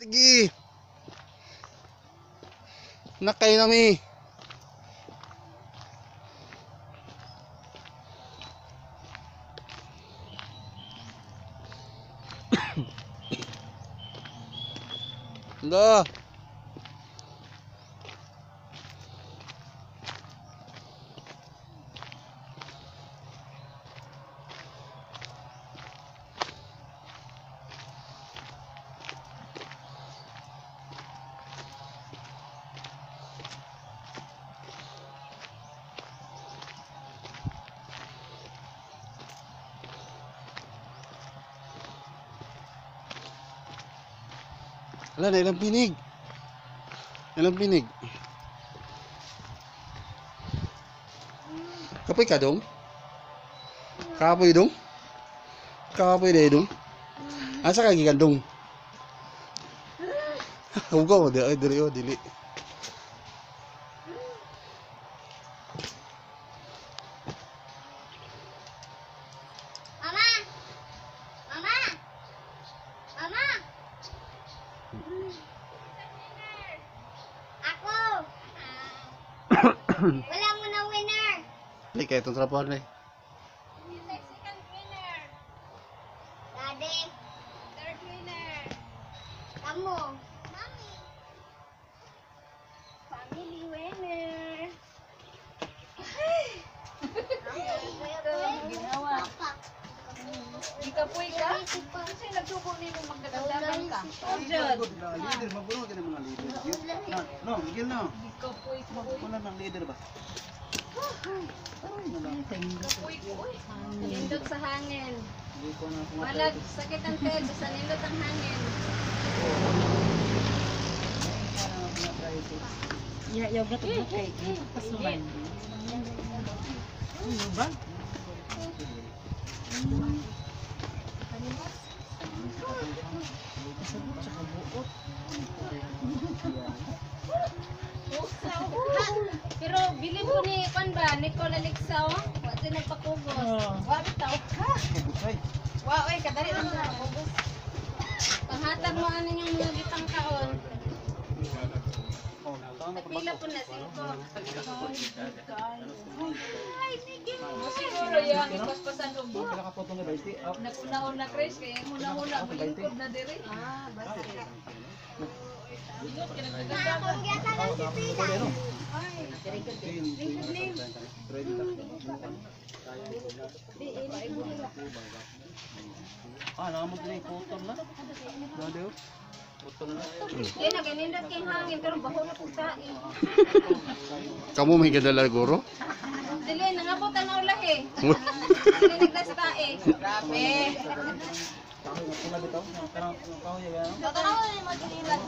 Sige. Nakay nami. Hala. Wala na ilang pinig. Ilang pinig. Kapoy ka dong? Kapoy dong? Kapoy deh dong? Asa ka gikan dong? Huwag mo dili o dili. Mama! Mama! Mama! Ako! Wala mo na winner! Hindi kaya itong trapuhan eh. Second winner! Daddy! Third winner! Kamu! Mami! Family winner! Ginawa. Ikapoy ka? Kasi nagsubo ni mo magdadagdagan ka. Ordered. Leader, mabuno ka ng mga leader. No, migil na. Ikapoy ka. Wala ng leader ba? Ikapoy ko. Nindot sa hangin. Hindi ko na Malag sakit ang peg sa nindot ang hangin. Yaw gato mo kay pasuman. Ano ba? Pero bilin ko ni Juan ba? Nicole Alexao? Wala nagpakugos. Wala tao ka. Busay. Wow, eh kadali lang sa pagubos. Panghatag mo ano yung mga bitang kaon. Oh, tama pa Pila po na 5. Ay, sige. Siguro yan, ipaspasan og Pila ka photo nga 20. Ah, Naguna-una Chris kay muna-una bilingkod na diri. Basta. Bilot ka Ah, nagdagdagan. kung yata lang si Pila. nakamot na yung photo na. Dadeo. Photo na. Eh, naganindot kayong hangin, pero baho na po tayo. Kamu may gadala guro? Dili, nangabot ang ulah eh. Dili naglasta eh. Grabe. Kahoy na pula bitaw. Kahoy yan. Totoo na mo dililan.